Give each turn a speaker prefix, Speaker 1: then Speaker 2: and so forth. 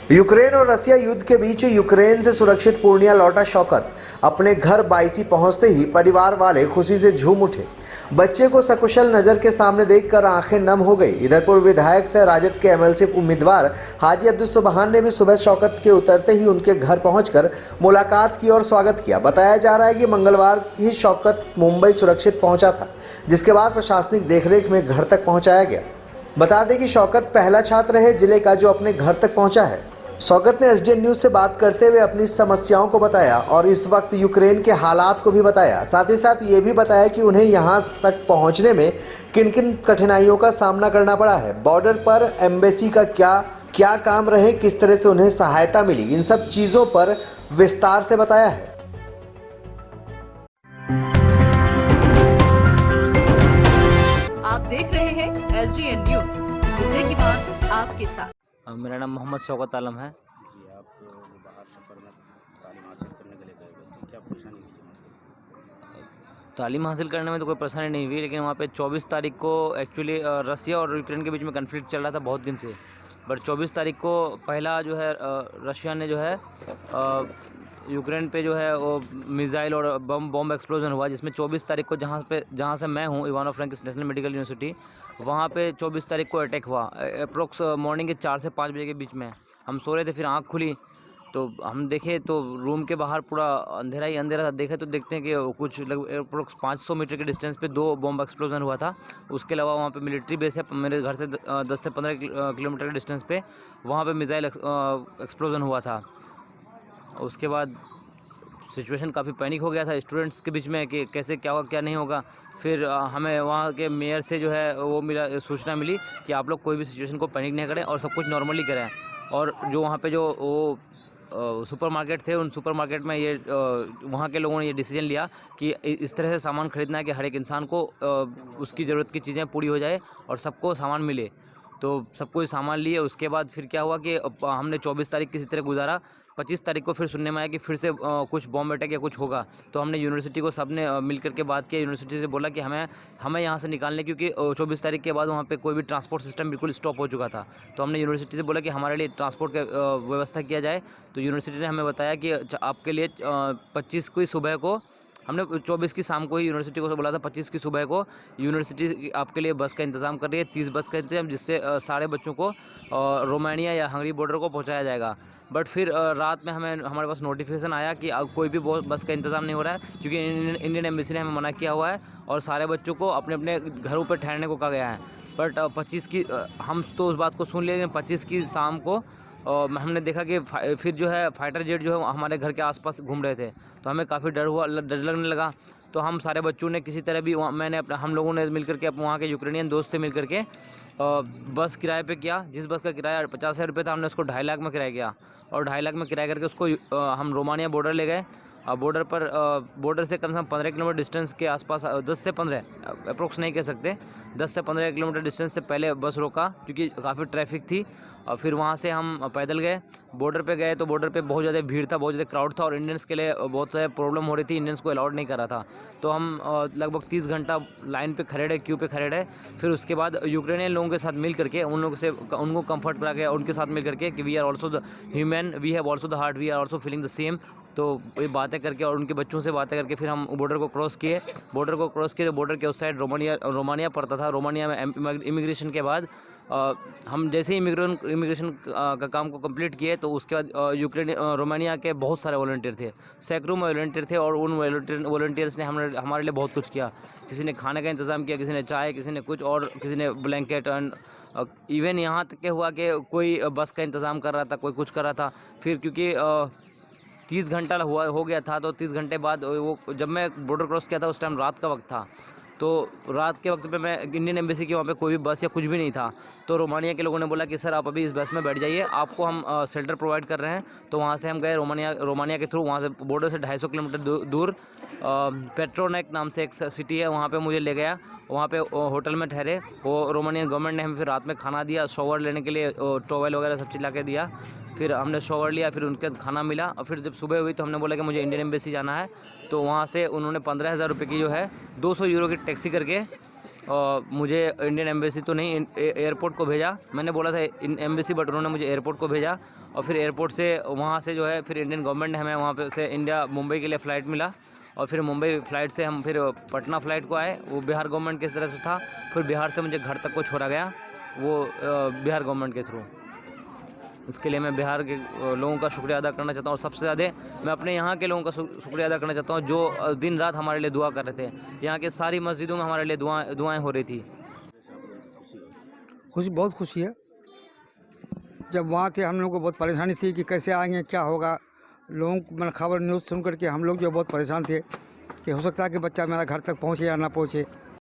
Speaker 1: Ukraine और रसिया युद्ध के बीच यूक्रेन से सुरक्षित पूर्णिया लौटा शौकत। अपने घर बाइसी पहुंचते ही परिवार वाले खुशी से झूम उठे। बच्चे को सकुशल नजर के सामने देखकर आंखें नम हो गई। इधर पूर्व विधायक से राजद के एमएलसी उम्मीदवार हाजी अब्दुल सुबहान ने भी सुबह शौकत के उतरते ही उनके घर पहुंचकर मुलाकात की और स्वागत किया। बताया जा रहा है कि मंगलवार ही शौकत मुंबई सुरक्षित पहुंचा था, जिसके बाद प्रशासनिक देखरेख में घर तक पहुंचाया गया। बता दें कि शौकत पहला छात्र है जिले का जो अपने घर तक पहुंचा है। शौकत ने एसडीएन न्यूज से बात करते हुए अपनी समस्याओं को बताया और इस वक्त यूक्रेन के हालात को भी बताया। साथ ही साथ ये भी बताया कि उन्हें यहाँ तक पहुँचने में किन किन कठिनाइयों का सामना करना पड़ा है, बॉर्डर पर एम्बेसी का क्या काम रहे, किस तरह से उन्हें सहायता मिली, इन सब चीज़ों पर विस्तार से बताया है।
Speaker 2: आप देख रहे हैं एसडीएन न्यूज, मुद्दे की बात आपके साथ।
Speaker 3: मेरा नाम मोहम्मद शौकत आलम है।
Speaker 4: जी, आप बाहर सफ़र में तालीम हासिल करने के लिए गए थे, तो क्या परेशानी हुई?
Speaker 3: तालीम हासिल करने में तो कोई परेशानी नहीं हुई, लेकिन वहाँ पे 24 तारीख को एक्चुअली रसिया और यूक्रेन के बीच में कन्फ्लिक्ट चल रहा था बहुत दिन से। बट 24 तारीख को पहला जो है रशिया ने जो है यूक्रेन पे जो है वो मिसाइल और बम एक्सप्लोजन हुआ, जिसमें 24 तारीख को जहाँ से मैं हूँ इवानो फ्रैंकिस नेशनल मेडिकल यूनिवर्सिटी, वहाँ पे 24 तारीख को अटैक हुआ। अप्रोक्स मॉर्निंग के 4 से 5 बजे के बीच में हम सो रहे थे, फिर आँख खुली तो हम देखे तो रूम के बाहर पूरा अंधेरा ही अंधेरा था। देखे तो देखते हैं कि कुछ अप्रोक्स 500 मीटर के डिस्टेंस पे 2 बॉम्ब एक्सप्लोजन हुआ था। उसके अलावा वहाँ पे मिलिट्री बेस है मेरे घर से 10 से 15 किलोमीटर के डिस्टेंस पे, वहाँ पे मिसाइल एक्सप्लोजन हुआ था। उसके बाद सिचुएशन काफ़ी पैनिक हो गया था स्टूडेंट्स के बीच में कि कैसे क्या होगा क्या नहीं होगा। फिर हमें वहाँ के मेयर से जो है वो सूचना मिली कि आप लोग कोई भी सिचुएशन को पैनिक नहीं करें और सब कुछ नॉर्मली करें। और जो वहाँ पे जो वो सुपरमार्केट थे, उन सुपरमार्केट में ये वहाँ के लोगों ने ये डिसीजन लिया कि इस तरह से सामान ख़रीदना है कि हर एक इंसान को उसकी ज़रूरत की चीज़ें पूरी हो जाए और सबको सामान मिले। तो सबको सामान लिए। उसके बाद फिर क्या हुआ कि हमने 24 तारीख किसी तरह गुजारा। 25 तारीख को फिर सुनने में आया कि फिर से कुछ बॉम्ब अटैक या कुछ होगा। तो हमने यूनिवर्सिटी को सबने मिल कर के बात किया। यूनिवर्सिटी से बोला कि हमें यहाँ से निकालने, क्योंकि 24 तारीख के बाद वहाँ पे कोई भी ट्रांसपोर्ट सिस्टम बिल्कुल स्टॉप हो चुका था। तो हमने यूनिवर्सिटी से बोला कि हमारे लिए ट्रांसपोर्ट का व्यवस्था किया जाए। तो यूनिवर्सिटी ने हमें बताया कि आपके लिए 25 की सुबह को, हमने 24 की शाम को ही यूनिवर्सिटी को बोला था, 25 की सुबह को यूनिवर्सिटी आपके लिए बस का इंतज़ाम कर रही है, 30 बस का इंतज़ाम, जिससे सारे बच्चों को रोमानिया या हंगरी बॉर्डर को पहुंचाया जाएगा। बट फिर रात में हमारे पास नोटिफिकेशन आया कि कोई भी बस का इंतज़ाम नहीं हो रहा है, क्योंकि इंडियन एम्बेसी ने हमें मना किया हुआ है और सारे बच्चों को अपने अपने घरों पर ठहरने को कहा गया है। बट 25 की हम तो उस बात को सुन लिए, लेकिन 25 की शाम को हमने देखा कि फिर जो है फाइटर जेट जो है हमारे घर के आसपास घूम रहे थे। तो हमें काफ़ी डर लगने लगा। तो हम सारे बच्चों ने किसी तरह भी हम लोगों ने मिलकर के वहाँ के यूक्रेनियन दोस्त से मिलकर के बस किराए पे किया। जिस बस का किराया 50,000 रुपये था, हमने उसको 2.5 लाख में किराया किया और 2.5 लाख में किराया करके उसको हम रोमानिया बॉर्डर ले गए। बॉर्डर से कम से कम 15 किलोमीटर डिस्टेंस के आसपास, 10 से 15 अप्रोक्स नहीं कह सकते, 10 से 15 किलोमीटर डिस्टेंस से पहले बस रोका, क्योंकि काफ़ी ट्रैफिक थी। और फिर वहाँ से हम पैदल गए, बॉर्डर पे गए। तो बॉर्डर पे बहुत ज़्यादा भीड़ था, बहुत ज़्यादा क्राउड था और इंडियंस के लिए बहुत सारे प्रॉब्लम हो रही थी। इंडियंस को अलाउड नहीं कर रहा था। तो हम लगभग 30 घंटा लाइन पे खड़े रहे, क्यू पे खड़े रहे। फिर उसके बाद यूक्रेनियन लोगों के साथ मिल करके उनको कंफर्ट करा के उनके साथ मिल करके कि we are also the human, we have also the heart, we are also feeling the same. तो ये बातें करके और उनके बच्चों से बातें करके फिर हम बॉर्डर को क्रॉस किए। तो बॉर्डर के उस साइड रोमानिया पड़ता था। रोमानिया में इमिग्रेशन के बाद हम जैसे ही इमिग्रेशन का काम को कंप्लीट किए, तो उसके बाद रोमानिया के बहुत सारे वॉलंटियर थे, सैकड़ों में वॉलंटियर थे। और उन वॉलंटियर्स ने हमारे लिए बहुत कुछ किया। किसी ने खाने का इंतज़ाम किया, किसी ने चाय, किसी ने कुछ, और किसी ने ब्लैंकेट। एंड इवन यहाँ तक के हुआ कि कोई बस का इंतज़ाम कर रहा था, कोई कुछ कर रहा था। फिर क्योंकि 30 घंटा हो गया था, तो 30 घंटे बाद वो जब मैं बॉर्डर क्रॉस किया था उस टाइम रात का वक्त था। तो रात के वक्त पे मैं इंडियन एम्बेसी की वहाँ पे कोई भी बस या कुछ भी नहीं था। तो रोमानिया के लोगों ने बोला कि सर आप अभी इस बस में बैठ जाइए, आपको हम शेल्टर प्रोवाइड कर रहे हैं। तो वहाँ से हम गए रोमानिया के थ्रू। वहाँ से बॉर्डर से 250 किलोमीटर दूर पेट्रोनेक नाम से एक सिटी है, वहाँ पे मुझे ले गया। वहाँ पे होटल में ठहरे। वो रोमानियन गवर्नमेंट ने हमें फिर रात में खाना दिया, शॉवर लेने के लिए टॉवल वगैरह सब चीज़ ला के दिया। फिर हमने शॉवर लिया, फिर उनके खाना मिला। और फिर जब सुबह हुई तो हमने बोला कि मुझे इंडियन एम्बेसी जाना है। तो वहाँ से उन्होंने 15,000 रुपये की जो है 200 यूरो की टैक्सी करके मुझे इंडियन एम्बेसी तो नहीं एयरपोर्ट को भेजा। मैंने बोला था एम्बेसी, बट उन्होंने मुझे एयरपोर्ट को भेजा और फिर एयरपोर्ट से वहाँ से जो है फिर इंडियन गवर्नमेंट ने हमें वहाँ पे से इंडिया मुंबई के लिए फ़्लाइट मिला और फिर मुंबई फ़्लाइट से हम फिर पटना फ़्लाइट को आए। वो बिहार गवर्नमेंट की तरफ से था। फिर बिहार से मुझे घर तक को छोड़ा गया वो बिहार गवर्नमेंट के थ्रू। इसके लिए मैं बिहार के लोगों का शुक्रिया अदा करना चाहता हूँ और सबसे ज़्यादा मैं अपने यहाँ के लोगों का शुक्रिया अदा करना चाहता हूँ जो दिन रात हमारे लिए दुआ कर रहे थे। यहाँ के सारी मस्जिदों में हमारे लिए दुआएं हो रही थी।
Speaker 5: खुशी, बहुत खुशी है। जब वहाँ थे हम लोग को बहुत परेशानी थी कि कैसे आएंगे, क्या होगा। लोगों को मैंने खबर न्यूज़ सुन करके हम लोग जो बहुत परेशान थे कि हो सकता है कि बच्चा मेरा घर तक पहुँचे या ना पहुँचे।